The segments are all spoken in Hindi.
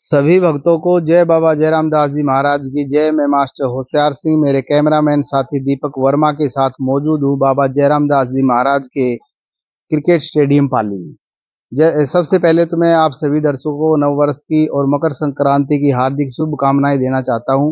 सभी भक्तों को जय बाबा जयराम दास जी महाराज की जय। मैं मास्टर होशियार सिंह मेरे कैमरामैन साथी दीपक वर्मा के साथ मौजूद हूँ बाबा जयराम दास जी महाराज के क्रिकेट स्टेडियम पाली में। सबसे पहले तो मैं आप सभी दर्शकों को नववर्ष की और मकर संक्रांति की हार्दिक शुभकामनाएं देना चाहता हूं।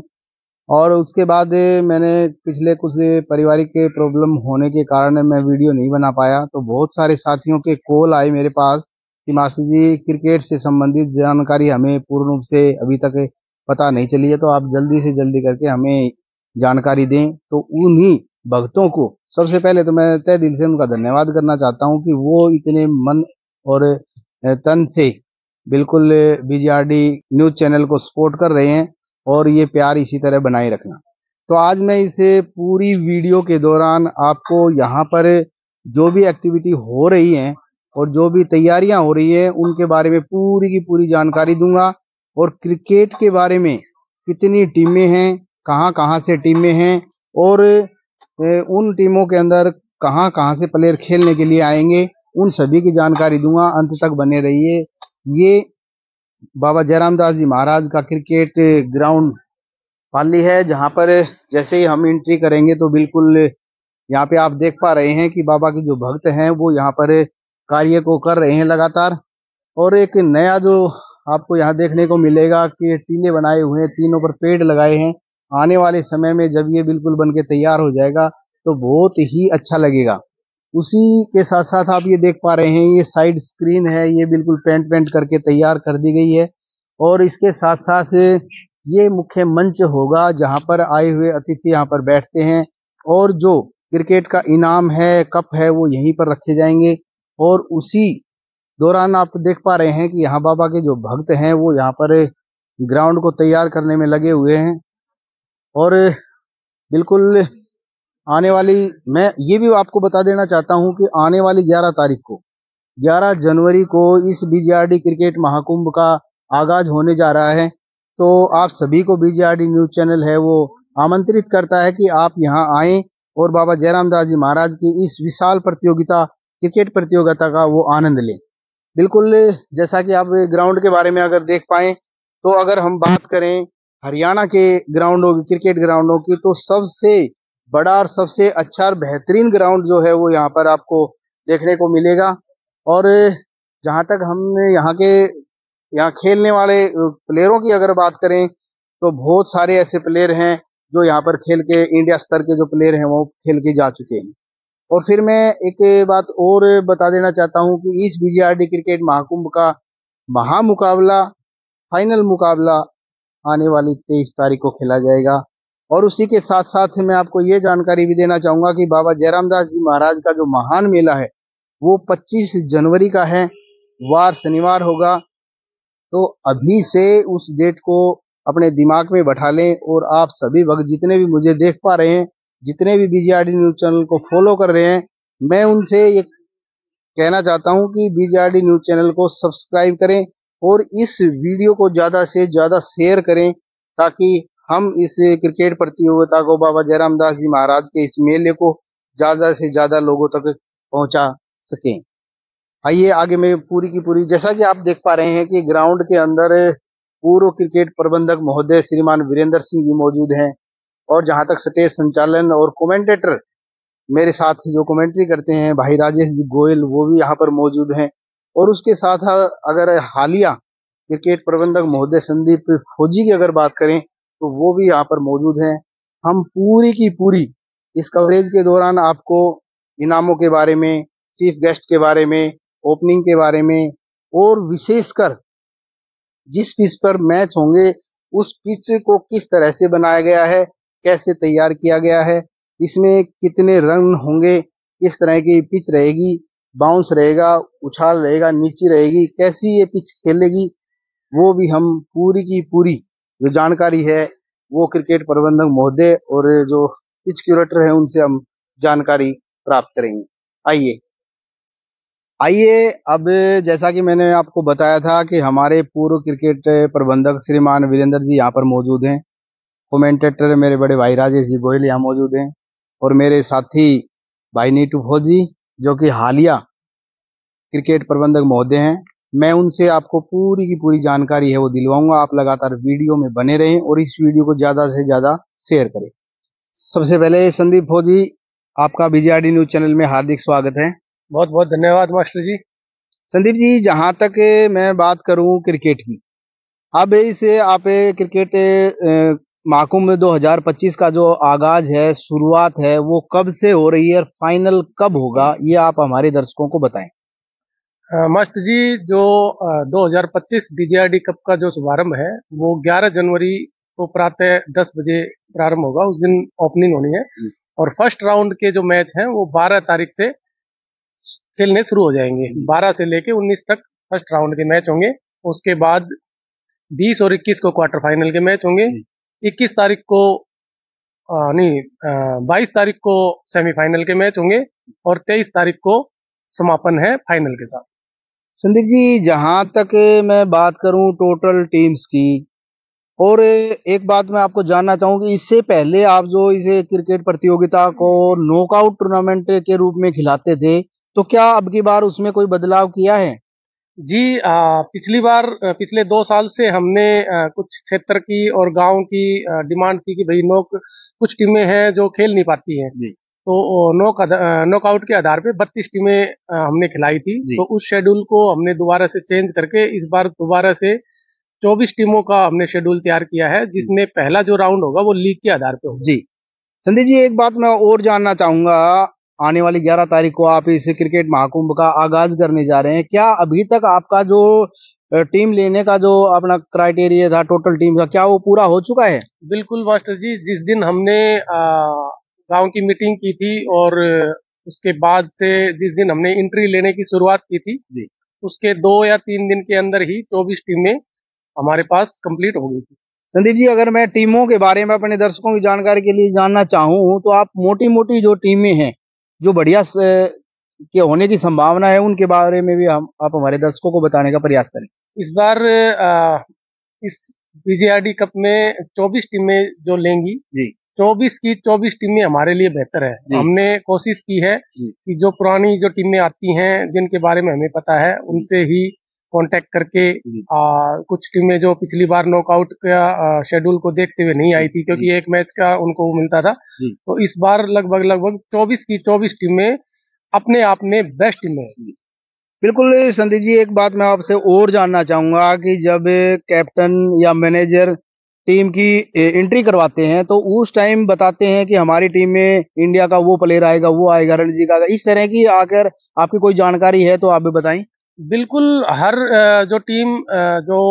और उसके बाद मैंने पिछले कुछ पारिवारिक के प्रॉब्लम होने के कारण मैं वीडियो नहीं बना पाया, तो बहुत सारे साथियों के कॉल आए मेरे पास कि मास्टर जी क्रिकेट से संबंधित जानकारी हमें पूर्ण रूप से अभी तक पता नहीं चली है, तो आप जल्दी से जल्दी करके हमें जानकारी दें। तो उन्हीं भक्तों को सबसे पहले तो मैं तहे दिल से उनका धन्यवाद करना चाहता हूं कि वो इतने मन और तन से बिल्कुल बीजीआरडी न्यूज चैनल को सपोर्ट कर रहे हैं और ये प्यार इसी तरह बनाए रखना। तो आज मैं इस पूरी वीडियो के दौरान आपको यहाँ पर जो भी एक्टिविटी हो रही है और जो भी तैयारियां हो रही है उनके बारे में पूरी की पूरी जानकारी दूंगा, और क्रिकेट के बारे में कितनी टीमें हैं, कहां कहां से टीमें हैं, और उन टीमों के अंदर कहां कहां से प्लेयर खेलने के लिए आएंगे, उन सभी की जानकारी दूंगा। अंत तक बने रहिए। ये बाबा जयराम दास जी महाराज का क्रिकेट ग्राउंड पाली है, जहां पर जैसे ही हम एंट्री करेंगे तो बिल्कुल यहाँ पे आप देख पा रहे हैं कि बाबा के जो भक्त हैं वो यहाँ पर कार्य को कर रहे हैं लगातार। और एक नया जो आपको यहाँ देखने को मिलेगा कि टीले बनाए हुए हैं, तीनों पर पेड़ लगाए हैं। आने वाले समय में जब ये बिल्कुल बन के तैयार हो जाएगा तो बहुत ही अच्छा लगेगा। उसी के साथ साथ आप ये देख पा रहे हैं ये साइड स्क्रीन है, ये बिल्कुल पेंट करके तैयार कर दी गई है। और इसके साथ साथ ये मुख्य मंच होगा जहां पर आए हुए अतिथि यहाँ पर बैठते हैं, और जो क्रिकेट का इनाम है, कप है, वो यहीं पर रखे जाएंगे। और उसी दौरान आप देख पा रहे हैं कि यहाँ बाबा के जो भक्त हैं वो यहाँ पर ग्राउंड को तैयार करने में लगे हुए हैं। और बिल्कुल आने वाली, मैं ये भी आपको बता देना चाहता हूं कि आने वाली 11 जनवरी को इस बीजीआरडी क्रिकेट महाकुंभ का आगाज होने जा रहा है। तो आप सभी को बीजीआरडी न्यूज चैनल है वो आमंत्रित करता है कि आप यहाँ आएं और बाबा जयराम दास जी महाराज की इस विशाल प्रतियोगिता, क्रिकेट प्रतियोगिता का वो आनंद लें। बिल्कुल जैसा कि आप ग्राउंड के बारे में अगर देख पाए, तो अगर हम बात करें हरियाणा के ग्राउंडों की, क्रिकेट ग्राउंडों की, तो सबसे बड़ा और सबसे अच्छा और बेहतरीन ग्राउंड जो है वो यहाँ पर आपको देखने को मिलेगा। और जहाँ तक हम यहाँ खेलने वाले प्लेयरों की अगर बात करें, तो बहुत सारे ऐसे प्लेयर हैं जो यहाँ पर खेल के इंडिया स्तर के जो प्लेयर हैं वो खेल के जा चुके हैं। और फिर मैं एक बात और बता देना चाहता हूँ कि इस बीजीआरडी क्रिकेट महाकुंभ का महामुकाबला, फाइनल मुकाबला आने वाली 23 तारीख को खेला जाएगा। और उसी के साथ साथ मैं आपको ये जानकारी भी देना चाहूंगा कि बाबा जयराम दास जी महाराज का जो महान मेला है वो 25 जनवरी का है, वार शनिवार होगा। तो अभी से उस डेट को अपने दिमाग में बैठा लें। और आप सभी भक्त जितने भी मुझे देख पा रहे हैं, जितने भी बीजीआरडी न्यूज चैनल को फॉलो कर रहे हैं, मैं उनसे ये कहना चाहता हूं कि बीजीआरडी न्यूज चैनल को सब्सक्राइब करें और इस वीडियो को ज्यादा से ज्यादा शेयर करें, ताकि हम इस क्रिकेट प्रतियोगिता को, बाबा जयराम दास जी महाराज के इस मेले को ज्यादा से ज्यादा लोगों तक पहुंचा सकें। आइए आगे में पूरी की पूरी, जैसा कि आप देख पा रहे हैं कि ग्राउंड के अंदर पूर्व क्रिकेट प्रबंधक महोदय श्रीमान वीरेंद्र सिंह जी मौजूद हैं। और जहां तक स्टेज संचालन और कमेंटेटर मेरे साथ जो कमेंट्री करते हैं भाई राजेश जी गोयल, वो भी यहाँ पर मौजूद हैं। और उसके साथ अगर हालिया क्रिकेट प्रबंधक महोदय संदीप फौजी की अगर बात करें तो वो भी यहाँ पर मौजूद हैं। हम पूरी की पूरी इस कवरेज के दौरान आपको इनामों के बारे में, चीफ गेस्ट के बारे में, ओपनिंग के बारे में, और विशेषकर जिस पिच पर मैच होंगे उस पिच को किस तरह से बनाया गया है, कैसे तैयार किया गया है, इसमें कितने रन होंगे, किस तरह की पिच रहेगी, बाउंस रहेगा, उछाल रहेगा, नीची रहेगी, कैसी ये पिच खेलेगी, वो भी हम पूरी की पूरी जो जानकारी है वो क्रिकेट प्रबंधक महोदय और जो पिच क्यूरेटर है उनसे हम जानकारी प्राप्त करेंगे। आइए अब जैसा कि मैंने आपको बताया था कि हमारे पूर्व क्रिकेट प्रबंधक श्रीमान वीरेंद्र जी यहाँ पर मौजूद हैं। कमेंटेटर मेरे बड़े भाई राजेश जी गोयल यहाँ मौजूद हैं, और मेरे साथी भाई नीटू फौजी जो कि हालिया क्रिकेट प्रबंधक महोदय हैं, मैं उनसे आपको पूरी की पूरी जानकारी है वो दिलवाऊंगा। आप लगातार वीडियो में बने रहें और इस वीडियो को ज्यादा से ज्यादा शेयर करें। सबसे पहले संदीप फौजी, आपका बीजेआरडी न्यूज चैनल में हार्दिक स्वागत है। बहुत बहुत धन्यवाद मास्टर जी। संदीप जी, जहां तक मैं बात करूं क्रिकेट की, अब इसे आप क्रिकेट महाकुंभ 2025 का जो आगाज है, शुरुआत है, वो कब से हो रही है और फाइनल कब होगा, ये आप हमारे दर्शकों को बताएं। मास्टर जी, जो 2025 बीजेआरडी कप का जो शुभारंभ है वो 11 जनवरी को प्रातः 10 बजे प्रारंभ होगा। उस दिन ओपनिंग होनी है और फर्स्ट राउंड के जो मैच हैं वो 12 तारीख से खेलने शुरू हो जाएंगे। 12 से लेके 19 तक फर्स्ट राउंड के मैच होंगे। उसके बाद 20 और 21 को क्वार्टर फाइनल के मैच होंगे। 21 तारीख को नहीं 22 तारीख को सेमीफाइनल के मैच होंगे और 23 तारीख को समापन है फाइनल के साथ। संदीप जी, जहां तक मैं बात करूं टोटल टीम्स की, और एक बात मैं आपको जानना चाहूंगी, इससे पहले आप जो इसे क्रिकेट प्रतियोगिता को नॉकआउट टूर्नामेंट के रूप में खिलाते थे, तो क्या अब की बार उसमें कोई बदलाव किया है? जी, पिछली बार पिछले 2 साल से हमने कुछ क्षेत्र की और गांव की डिमांड की कि भाई कुछ टीमें हैं जो खेल नहीं पाती हैं, तो नॉकआउट के आधार पे 32 टीमें हमने खिलाई थी। तो उस शेड्यूल को हमने दोबारा से चेंज करके इस बार दोबारा से 24 टीमों का हमने शेड्यूल तैयार किया है, जिसमें पहला जो राउंड होगा वो लीग के आधार पे होगा। जी संदीप जी, एक बात मैं और जानना चाहूंगा, आने वाली 11 तारीख को आप इस क्रिकेट महाकुंभ का आगाज करने जा रहे हैं। क्या अभी तक आपका जो टीम लेने का जो अपना क्राइटेरिया था टोटल टीम का, क्या वो पूरा हो चुका है? बिल्कुल मास्टर जी, जिस दिन हमने गांव की मीटिंग की थी और उसके बाद से जिस दिन हमने एंट्री लेने की शुरुआत की थी, उसके 2 या 3 दिन के अंदर ही 24 टीमें हमारे पास कंप्लीट हो गई थी। संदीप जी, अगर मैं टीमों के बारे में अपने दर्शकों की जानकारी के लिए जानना चाहूँ, तो आप मोटी मोटी जो टीमें हैं जो बढ़िया के होने की संभावना है, उनके बारे में भी आप हमारे दर्शकों को बताने का प्रयास करें। इस बार इस बीजेआरडी कप में 24 टीमें जो लेंगी, 24 की 24 टीमें हमारे लिए बेहतर है। हमने कोशिश की है कि जो पुरानी जो टीमें आती हैं जिनके बारे में हमें पता है, उनसे ही कांटेक्ट करके कुछ टीमें जो पिछली बार नॉकआउट का शेड्यूल को देखते हुए नहीं आई थी, क्योंकि एक मैच का उनको वो मिलता था, तो इस बार लगभग 24 की 24 टीमें अपने आप में बेस्ट टीमें हैं। बिल्कुल संदीप जी, एक बात मैं आपसे और जानना चाहूंगा कि जब कैप्टन या मैनेजर टीम की एंट्री करवाते हैं, तो उस टाइम बताते हैं कि हमारी टीम में इंडिया का वो प्लेयर आएगा, वो आएगा, रणजी का, इस तरह की अगर आपकी कोई जानकारी है तो आप भी बताएं। बिल्कुल, हर जो टीम जो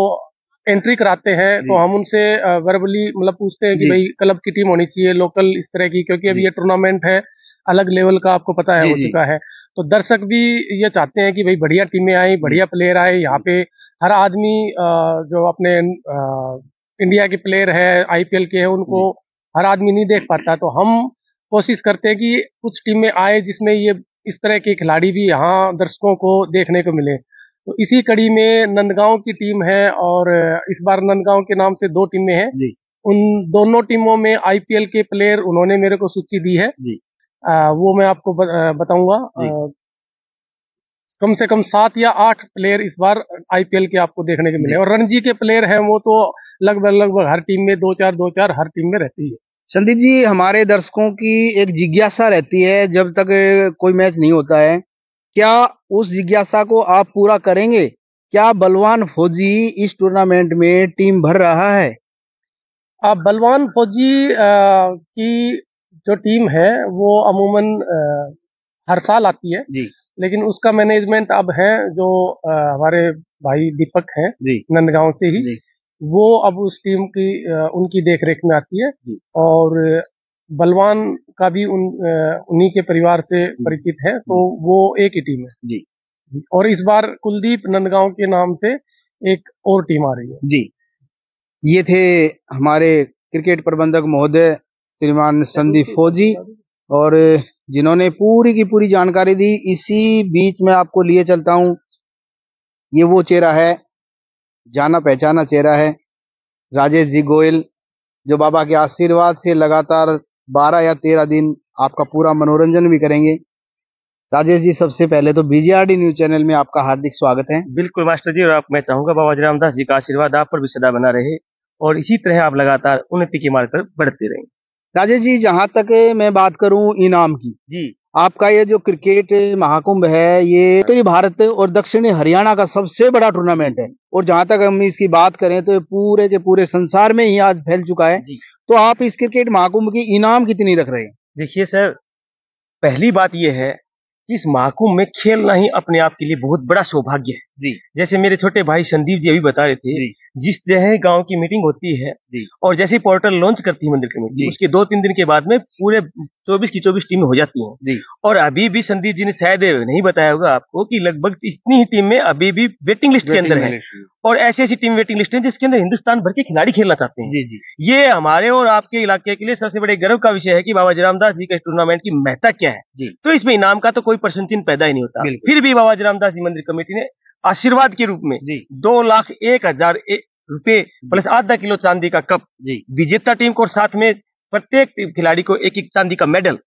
एंट्री कराते हैं तो हम उनसे वर्बली मतलब पूछते हैं कि भाई क्लब की टीम होनी चाहिए, लोकल इस तरह की, क्योंकि अब ये टूर्नामेंट है अलग लेवल का, आपको पता है हो चुका है। तो दर्शक भी ये चाहते हैं कि भाई बढ़िया टीमें आए, बढ़िया प्लेयर आए। यहाँ पे हर आदमी जो अपने इंडिया के प्लेयर है, आईपीएल के है, उनको हर आदमी नहीं देख पाता। तो हम कोशिश करते हैं कि कुछ टीमें आए जिसमें ये इस तरह के खिलाड़ी भी यहाँ दर्शकों को देखने को मिले। तो इसी कड़ी में नंदगांव की टीम है और इस बार नंदगांव के नाम से 2 टीमें हैं। उन दोनों टीमों में आईपीएल के प्लेयर उन्होंने मेरे को सूची दी है, वो मैं आपको बताऊंगा। कम से कम 7 या 8 प्लेयर इस बार आईपीएल के आपको देखने को मिले, और रणजी के प्लेयर हैं वो तो लगभग हर टीम में 2-4 हर टीम में रहती है। संदीप जी, हमारे दर्शकों की एक जिज्ञासा रहती है जब तक कोई मैच नहीं होता है, क्या उस जिज्ञासा को आप पूरा करेंगे? क्या बलवान फौजी इस टूर्नामेंट में टीम भर रहा है? बलवान फौजी की जो टीम है वो अमूमन हर साल आती है, लेकिन उसका मैनेजमेंट अब है जो हमारे भाई दीपक हैं नंदगांव से ही, वो अब उस टीम की उनकी देखरेख में आती है। और बलवान का भी उन्हीं के परिवार से परिचित है, तो वो एक ही टीम है। और इस बार कुलदीप नंदगांव के नाम से एक और टीम आ रही है। ये थे हमारे क्रिकेट प्रबंधक महोदय श्रीमान संदीप फौजी, और जिन्होंने पूरी की पूरी जानकारी दी। इसी बीच में आपको लिए चलता हूँ, ये वो चेहरा है, जाना पहचाना चेहरा है, राजेश जी गोयल, जो बाबा के आशीर्वाद से लगातार 12 या 13 दिन आपका पूरा मनोरंजन भी करेंगे। राजेश जी, सबसे पहले तो बीजीआरडी न्यूज चैनल में आपका हार्दिक स्वागत है। बिल्कुल मास्टर जी, और मैं चाहूंगा बाबा जय रामदास जी का आशीर्वाद आप पर भी सदा बना रहे और इसी तरह आप लगातार उन्नति के मार्ग पर बढ़ते रहें। राजेश जी, जहां तक मैं बात करूं इनाम की, जी आपका ये जो क्रिकेट महाकुंभ है, ये उत्तरी भारत और दक्षिणी हरियाणा का सबसे बड़ा टूर्नामेंट है और जहां तक हम इसकी बात करें तो ये पूरे के पूरे संसार में ही आज फैल चुका है। तो आप इस क्रिकेट महाकुंभ की इनाम कितनी रख रहे हैं? देखिए सर, पहली बात यह है कि इस महाकुंभ में खेलना ही अपने आप के लिए बहुत बड़ा सौभाग्य है। जी। जैसे मेरे छोटे भाई संदीप जी अभी बता रहे थे, जिस जगह गांव की मीटिंग होती है और जैसे पोर्टल लॉन्च करती है मंदिर कमेटी, उसके 2-3 दिन के बाद में पूरे 24 की 24 टीमें हो जाती हैं। और अभी भी संदीप जी ने शायद नहीं बताया होगा आपको कि लगभग इतनी ही टीमें अभी भी वेटिंग लिस्ट के अंदर है और ऐसी ऐसी टीम वेटिंग लिस्ट है जिसके अंदर हिंदुस्तान भर के खिलाड़ी खेलना चाहते हैं। ये हमारे और आपके इलाके के लिए सबसे बड़े गर्व का विषय है कि बाबा जय रामदास जी का इस टूर्नामेंट की महत्ता क्या है। तो इसमें इनाम का तो कोई प्रश्न चिन्ह पैदा ही नहीं होता। फिर भी बाबा जय रामदास जी मंदिर कमेटी ने आशीर्वाद के रूप में 2,01,000 रुपए प्लस आधा किलो चांदी का कप विजेता टीम को और साथ में प्रत्येक खिलाड़ी को एक चांदी का मेडल,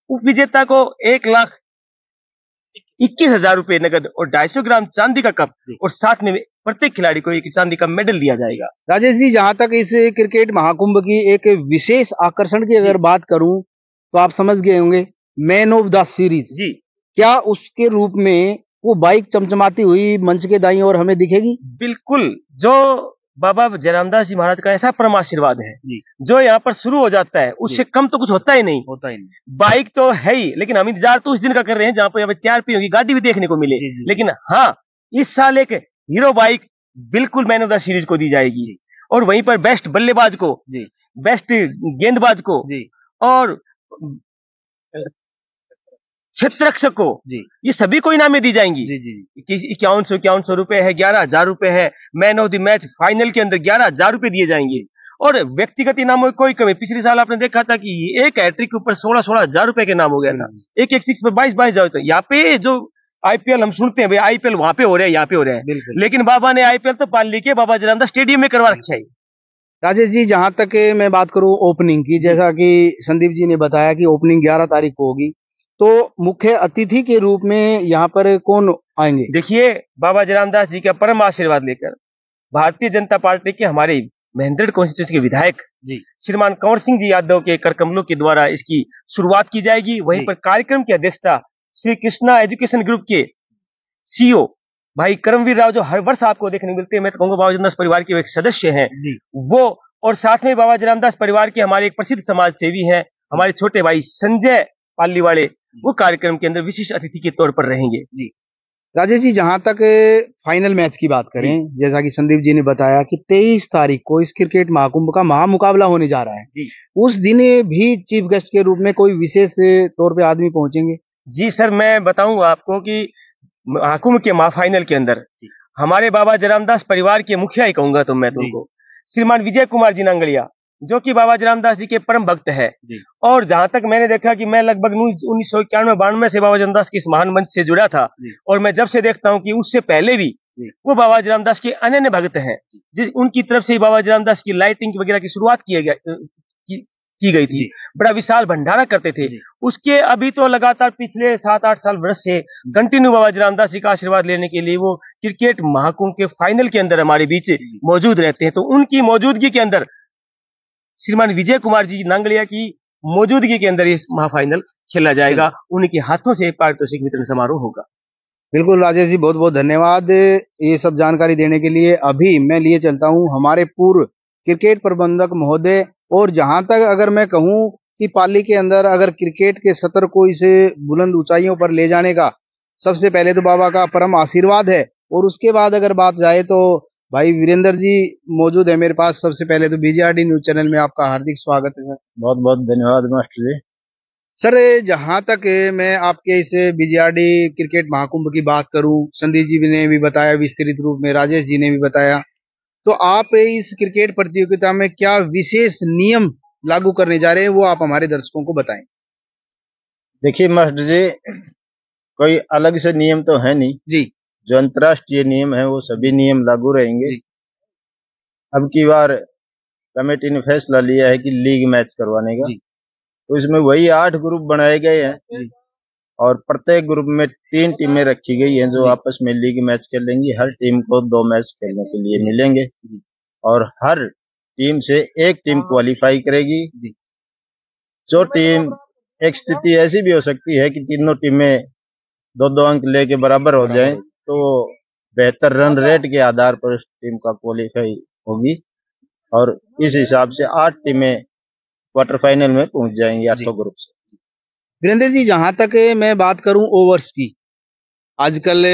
उप विजेता को 1,21,000 रुपए नगद और 250 ग्राम चांदी का कप और साथ में प्रत्येक खिलाड़ी को एक चांदी का मेडल दिया जाएगा। राजेश जी, जहां तक इस क्रिकेट महाकुंभ की एक विशेष आकर्षण की अगर बात करूं तो आप समझ गए होंगे, मैन ऑफ द सीरीज जी, क्या उसके रूप में वो बाइक चमचमाती हुई मंच के दाईं ओर हमें दिखेगी? बिल्कुल, जो बाबा जय रामदास जी महाराज का ऐसा परम आशीर्वाद है जो यहाँ पर शुरू हो जाता है उससे कम तो कुछ होता ही नहीं। बाइक तो है ही, लेकिन हम इंतजार तो उस दिन का कर रहे हैं जहाँ पर यहाँ पे 4 पहियों की गाड़ी भी देखने को मिले। लेकिन हाँ, इस साल एक हीरो बाइक बिल्कुल मैन ऑफ द सीरीज को दी जाएगी और वहीं पर बेस्ट बल्लेबाज को, बेस्ट गेंदबाज को और क्षेत्र रक्षक को, ये सभी को इनामें दी जाएंगी। 5100 रुपए है, 11,000 रुपए है। Man of the match final के अंदर 11,000 रुपए दिए जाएंगे और व्यक्तिगत इनामों की कोई कमी। पिछले साल आपने देखा था कि एक हैट्रिक के ऊपर 16,000 रुपए के नाम हो गया था, एक सिक्स पर 22,000। यहाँ पे जो आईपीएल हम सुनते हैं, भाई आईपीएल वहां पे हो रहा है, यहाँ पे हो रहा है, लेकिन बाबा ने आईपीएल तो पाली के बाबा जय रामदास स्टेडियम में करवा रखा है। राजेश जी, जहां तक मैं बात करूं ओपनिंग की, जैसा कि संदीप जी ने बताया कि ओपनिंग 11 तारीख को होगी, तो मुख्य अतिथि के रूप में यहाँ पर कौन आएंगे? देखिए, बाबा जय रामदास जी का परम आशीर्वाद लेकर भारतीय जनता पार्टी के हमारे महेंद्र कॉन्स्टिट्यूंसी के विधायक श्रीमान कंवर सिंह जी यादव के कर कमलों के द्वारा इसकी शुरुआत की जाएगी। वहीं पर कार्यक्रम की अध्यक्षता श्री कृष्णा एजुकेशन ग्रुप के सीईओ भाई करमवीर राव, जो हर वर्ष आपको देखने मिलते हैं, मैं तो कहूंगा बाबा जय रामदास परिवार के एक सदस्य हैं वो, और साथ में बाबा जय रामदास परिवार के हमारे एक प्रसिद्ध समाज सेवी हैं हमारे छोटे भाई संजय पाली वाले, वो कार्यक्रम के अंदर विशिष्ट अतिथि के तौर पर रहेंगे। राजेश जी, जहां तक फाइनल मैच की बात करें, जैसा कि संदीप जी ने बताया कि 23 तारीख को इस क्रिकेट महाकुंभ का महामुकाबला होने जा रहा है, उस दिन भी चीफ गेस्ट के रूप में कोई विशेष तौर पे आदमी पहुंचेंगे? जी सर, मैं बताऊंगा आपको कि महाकुंभ के महाफाइनल के अंदर हमारे बाबा जय रामदास परिवार के मुखिया ही कहूंगा तो मैं तुमको, श्रीमान विजय कुमार जी नांगलिया, जो कि बाबा जय रामदास जी के परम भक्त है। और जहां तक मैंने देखा कि मैं लगभग 1991-92 से बाबा जय रामदास के इस महान मंच से जुड़ा था और मैं जब से देखता हूं कि उससे पहले भी वो बाबा जय रामदास के अनन्य भक्त हैं, जिस उनकी तरफ से बाबा जय रामदास की लाइटिंग वगैरह की शुरुआत की गई थी। बड़ा विशाल भंडारा करते थे। उसके अभी तो लगातार पिछले 7-8 साल वर्ष से कंटिन्यू बाबा जय रामदास जी का आशीर्वाद लेने के लिए वो क्रिकेट महाकुंभ के फाइनल के अंदर हमारे बीच मौजूद रहते हैं। तो उनकी मौजूदगी के अंदर श्रीमान विजय कुमार जी नांगलिया की मौजूदगी के अंदर इस महाफाइनल खेला जाएगा। उनके हाथों से पारितोषिक वितरण समारोह होगा। बिल्कुल राजेश जी, बहुत बहुत धन्यवाद ये सब जानकारी देने के लिए। अभी मैं लिए चलता हूं हमारे पूर्व क्रिकेट प्रबंधक महोदय, और जहां तक अगर मैं कहूं कि पाली के अंदर अगर क्रिकेट के सत्र को इसे बुलंद ऊंचाइयों पर ले जाने का सबसे पहले तो बाबा का परम आशीर्वाद है, और उसके बाद अगर बात जाए तो भाई वीरेंद्र जी मौजूद है मेरे पास। सबसे पहले तो बीजीआरडी न्यूज चैनल में आपका हार्दिक स्वागत है सर। बहुत बहुत धन्यवाद मास्टर जी। सर, जहां तक मैं आपके इस बीजीआरडी क्रिकेट महाकुंभ की बात करूं, संदीप जी ने भी बताया विस्तृत रूप में, राजेश जी ने भी बताया, तो आप इस क्रिकेट प्रतियोगिता में क्या विशेष नियम लागू करने जा रहे हैं, वो आप हमारे दर्शकों को बताएं। देखिए मास्टर जी, कोई अलग से नियम तो है नहीं जी, जो अंतर्राष्ट्रीय नियम है वो सभी नियम लागू रहेंगे। अब की बार कमेटी ने फैसला लिया है कि लीग मैच करवाने का, तो इसमें वही 8 ग्रुप बनाए गए हैं और प्रत्येक ग्रुप में 3 टीमें रखी गई हैं जो आपस में लीग मैच खेलेंगी। हर टीम को 2 मैच खेलने के लिए मिलेंगे और हर टीम से एक टीम क्वालिफाई करेगी। जो टीम, एक स्थिति ऐसी भी हो सकती है कि तीनों टीमें 2-2 अंक लेके बराबर हो जाएं, तो बेहतर रन रेट के आधार पर उस टीम का क्वालिफाई होगी और इस हिसाब से 8 टीमें क्वार्टर फाइनल में पहुंच जाएंगी 8 ग्रुप से। वीरेंद्र जी, जहां तक मैं बात करूं ओवर्स की, आजकल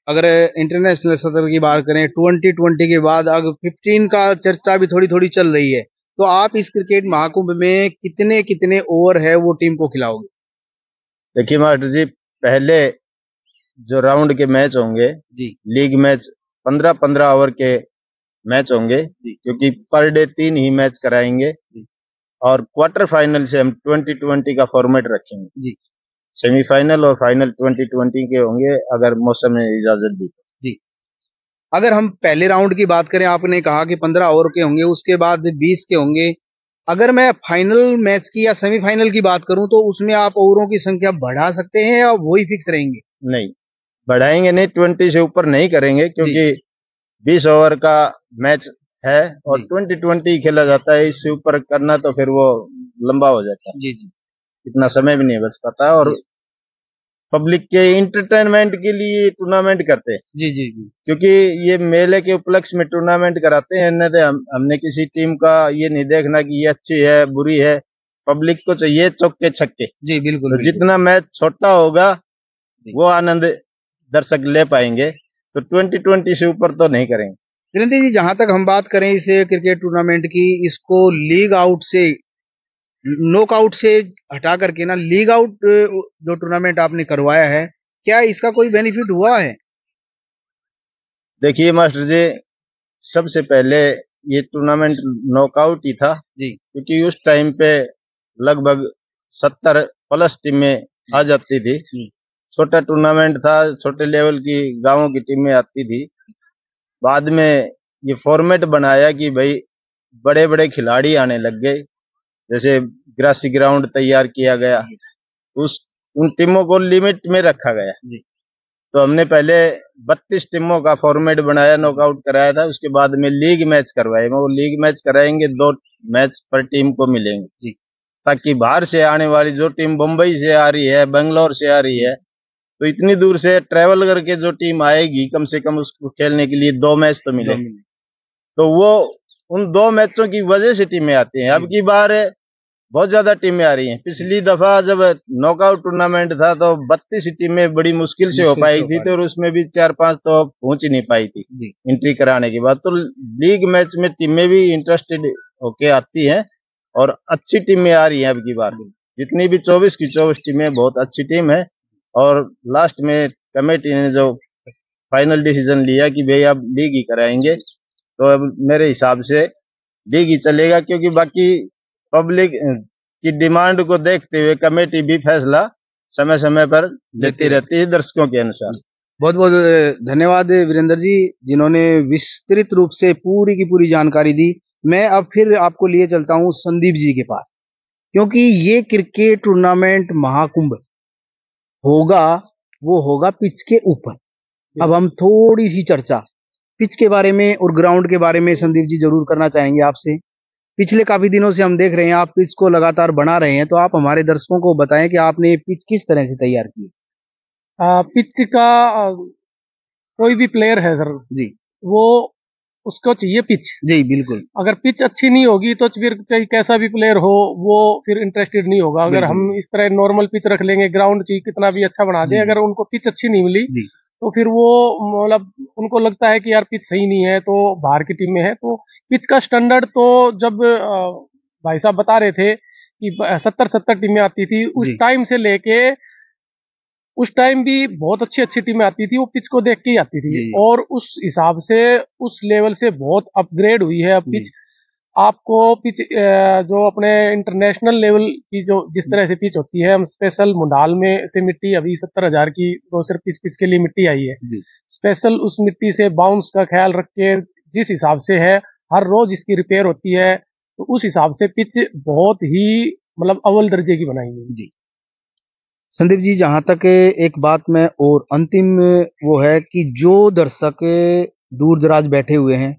अगर इंटरनेशनल स्तर की बात करें 2020 के बाद अब 15 का चर्चा भी थोड़ी थोड़ी चल रही है, तो आप इस क्रिकेट महाकुंभ में कितने कितने ओवर है वो टीम को खिलाओगे? देखिए मास्टर जी, पहले जो राउंड के मैच होंगे जी, लीग मैच 15-15 ओवर के मैच होंगे, क्योंकि पर डे 3 ही मैच कराएंगे और क्वार्टर फाइनल से हम 2020 का फॉर्मेट रखेंगे जी, सेमीफाइनल और फाइनल 2020 के होंगे अगर मौसम ने इजाजत दी जी। अगर हम पहले राउंड की बात करें, आपने कहा कि 15 ओवर के होंगे, उसके बाद 20 के होंगे। अगर मैं फाइनल मैच की या सेमीफाइनल की बात करूं तो उसमें आप ओवरों की संख्या बढ़ा सकते हैं या वही फिक्स रहेंगे? नहीं, बढ़ाएंगे नहीं, 20 से ऊपर नहीं करेंगे क्योंकि 20 ओवर का मैच है और 2020 खेला जाता है। इससे ऊपर करना तो फिर वो लंबा हो जाता है, जी जी, इतना समय भी नहीं बच पाता और पब्लिक के इंटरटेनमेंट के लिए टूर्नामेंट करते हैं। जी जी जी, क्योंकि ये मेले के उपलक्ष्य में टूर्नामेंट कराते हैं, नहीं तो हमने किसी टीम का ये नहीं देखना कि ये अच्छी है बुरी है। पब्लिक को चाहिए चौके छक्के। जी बिल्कुल, तो बिल्कुल। जितना मैच छोटा होगा वो आनंद दर्शक ले पाएंगे, तो 2020 से ऊपर तो नहीं करेंगे। वीरेंद्र जी, जहां तक हम बात करें इस क्रिकेट टूर्नामेंट की, इसको लीग आउट से, नॉकआउट से हटा करके ना लीग आउट जो टूर्नामेंट आपने करवाया है, क्या इसका कोई बेनिफिट हुआ है? देखिए मास्टर जी, सबसे पहले ये टूर्नामेंट नॉकआउट ही था जी, क्योंकि उस टाइम पे लगभग 70 प्लस टीमें आ जाती थी। छोटा टूर्नामेंट था, छोटे लेवल की गांवों की टीमें आती थी। बाद में ये फॉर्मेट बनाया कि भाई बड़े बड़े खिलाड़ी आने लग गए, जैसे ग्रासी ग्राउंड तैयार किया गया, उस उन टीमों को लिमिट में रखा गया। तो हमने पहले 32 टीमों का फॉर्मेट बनाया, नॉकआउट कराया था। उसके बाद में लीग मैच करवाए, वो लीग मैच कराएंगे, 2 मैच पर टीम को मिलेंगे ताकि बाहर से आने वाली जो टीम बम्बई से आ रही है, बेंगलोर से आ रही है, तो इतनी दूर से ट्रेवल करके जो टीम आएगी कम से कम उसको खेलने के लिए 2 मैच तो मिले। तो वो उन 2 मैचों की वजह से टीमें आती हैं। अब की बार बहुत ज्यादा टीमें आ रही हैं। पिछली दफा जब नॉकआउट टूर्नामेंट था तो 32 टीमें बड़ी मुश्किल से हो पाई थी, तो उसमें भी 4-5 तो पहुंच ही नहीं पाई थी एंट्री कराने के बाद। तो लीग मैच में टीमें भी इंटरेस्टेड होके आती हैं और अच्छी टीमें आ रही हैं। अब की बार जितनी भी 24 की 24 टीमें बहुत अच्छी टीम है और लास्ट में कमेटी ने जो फाइनल डिसीजन लिया कि भाई अब लीग ही कराएंगे, तो अब मेरे हिसाब से लीग ही चलेगा, क्योंकि बाकी पब्लिक की डिमांड को देखते हुए कमेटी भी फैसला समय समय पर लेती रहती है दर्शकों के अनुसार। बहुत बहुत धन्यवाद वीरेंद्र जी, जिन्होंने विस्तृत रूप से पूरी की पूरी जानकारी दी। मैं अब फिर आपको लिए चलता हूँ संदीप जी के पास, क्योंकि ये क्रिकेट टूर्नामेंट महाकुंभ होगा, वो होगा पिच के ऊपर। अब हम थोड़ी सी चर्चा पिच के बारे में और ग्राउंड के बारे में संदीप जी जरूर करना चाहेंगे आपसे। पिछले काफी दिनों से हम देख रहे हैं आप पिच को लगातार बना रहे हैं, तो आप हमारे दर्शकों को बताएं कि आपने ये पिच किस तरह से तैयार की? पिच का कोई भी प्लेयर है सर जी, वो उसको चाहिए पिच। जी बिल्कुल। अगर पिच अच्छी नहीं होगी तो फिर चाहे कैसा भी प्लेयर हो वो फिर इंटरेस्टेड नहीं होगा। अगर हम इस तरह नॉर्मल पिच रख लेंगे, ग्राउंड चाहिए कितना भी अच्छा बना दे, अगर उनको पिच अच्छी नहीं मिली तो फिर वो मतलब उनको लगता है कि यार पिच सही नहीं है, तो बाहर की टीम में है। तो पिच का स्टैंडर्ड तो जब भाई साहब बता रहे थे कि 70 टीमें आती थी उस टाइम से लेके, उस टाइम भी बहुत अच्छी अच्छी टीमें आती थी, वो पिच को देख के ही आती थी और उस हिसाब से उस लेवल से बहुत अपग्रेड हुई है अब पिच। आपको पिच जो अपने इंटरनेशनल लेवल की जो जिस तरह से पिच होती है, हम स्पेशल मुंडाल में से मिट्टी अभी 70,000 की तो सिर्फ पिच के लिए मिट्टी आई है, स्पेशल उस मिट्टी से बाउंस का ख्याल रख के जिस हिसाब से है हर रोज इसकी रिपेयर होती है, तो उस हिसाब से पिच बहुत ही मतलब अव्वल दर्जे की बनाई हुई। संदीप जी, जहां तक एक बात में और अंतिम वो है कि जो दर्शक दूर दराज बैठे हुए हैं,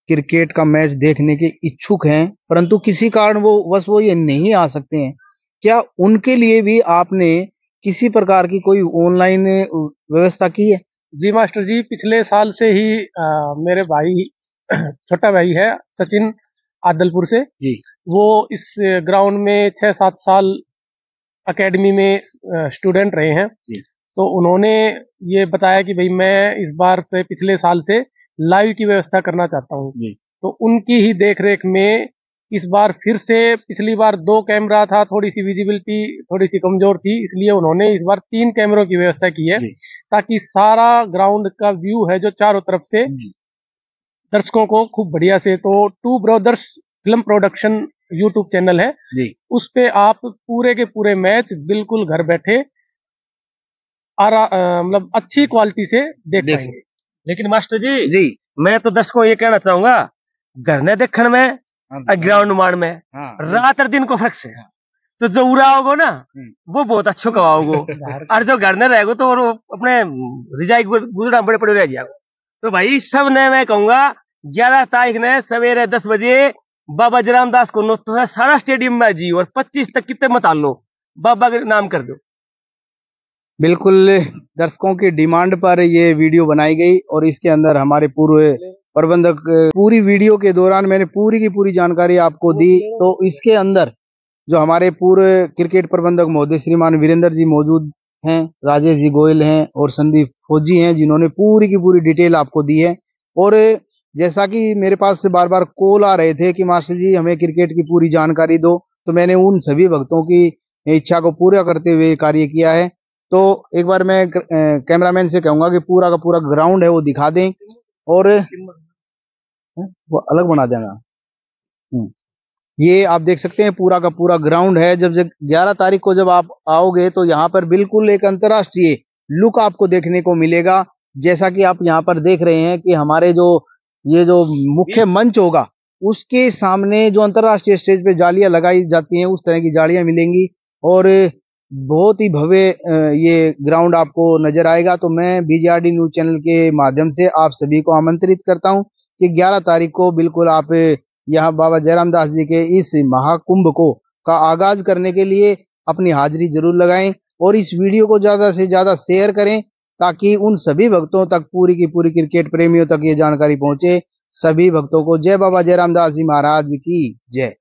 क्रिकेट का मैच देखने के इच्छुक हैं, परंतु किसी कारण वो ये नहीं आ सकते हैं, क्या उनके लिए भी आपने किसी प्रकार की कोई ऑनलाइन व्यवस्था की है? जी मास्टर जी, पिछले साल से ही मेरे भाई छोटा भाई है सचिन आदलपुर से जी। वो इस ग्राउंड में 6-7 साल एकेडमी में स्टूडेंट रहे हैं। जी। तो उन्होंने ये बताया कि भाई मैं इस बार से पिछले साल से लाइव की व्यवस्था करना चाहता हूँ। जी। तो उनकी ही देखरेख में इस बार फिर से, पिछली बार 2 कैमरा था, थोड़ी सी विजिबिलिटी थोड़ी सी कमजोर थी, इसलिए उन्होंने इस बार 3 कैमरों की व्यवस्था की है, ताकि सारा ग्राउंड का व्यू है जो चारों तरफ से दर्शकों को खूब बढ़िया से। तो two brothers film production YouTube channel है जी, उस पे आप पूरे के पूरे मैच बिल्कुल घर बैठे मतलब अच्छी क्वालिटी से देख पाएंगे। लेकिन मास्टर जी मैं तो दर्शकों ये कहना चाहूंगा, घर ने देखने में और ग्राउंड मान में रात और दिन को फर्क से। तो जो उड़ा होगो ना वो बहुत अच्छो कवाओगो, और जो घर ने रहेगो तो वो अपने रिजाई गुजरा बड़े पड़े रह जाएगो। तो भाई सब ने मैं कहूंगा 11 तारीख ने सवेरे 10 बजे बाबा जयराम दास को नोतो है सारा स्टेडियम में जी, और 25 तक कितने मत लो बाबा के नाम कर दो। बिल्कुल, दर्शकों की डिमांड पर ये वीडियो बनाई गई और इसके अंदर हमारे पूर्व प्रबंधक पूरी वीडियो के दौरान मैंने पूरी की पूरी जानकारी आपको दी। तो इसके अंदर जो हमारे पूर्व क्रिकेट प्रबंधक महोदय श्रीमान वीरेंद्र जी मौजूद हैं, राजेश जी गोयल हैं और संदीप फौजी हैं, जिन्होंने पूरी की पूरी डिटेल आपको दी है। और जैसा कि मेरे पास से बार बार कॉल आ रहे थे कि मास्टर जी हमें क्रिकेट की पूरी जानकारी दो, तो मैंने उन सभी भक्तों की इच्छा को पूरा करते हुए कार्य किया है। तो एक बार मैं कैमरामैन से कहूंगा कि पूरा का पूरा ग्राउंड है वो दिखा दें, और वो अलग बना देगा। ये आप देख सकते हैं पूरा का पूरा ग्राउंड है। जब 11 तारीख को जब आप आओगे तो यहाँ पर बिल्कुल एक अंतर्राष्ट्रीय लुक आपको देखने को मिलेगा। जैसा कि आप यहाँ पर देख रहे हैं कि हमारे ये जो मुख्य मंच होगा उसके सामने जो अंतर्राष्ट्रीय स्टेज पे जालियां लगाई जाती हैं, उस तरह की जालियां मिलेंगी और बहुत ही भव्य ये ग्राउंड आपको नजर आएगा। तो मैं बीजेआरडी न्यूज चैनल के माध्यम से आप सभी को आमंत्रित करता हूं कि 11 तारीख को बिल्कुल आप यहाँ बाबा जयराम दास जी के इस महाकुंभ का आगाज करने के लिए अपनी हाजिरी जरूर लगाएं और इस वीडियो को ज्यादा से ज्यादा शेयर करें, ताकि उन सभी भक्तों तक, पूरी की पूरी क्रिकेट प्रेमियों तक ये जानकारी पहुंचे। सभी भक्तों को जय बाबा जयराम दास जी महाराज की जय।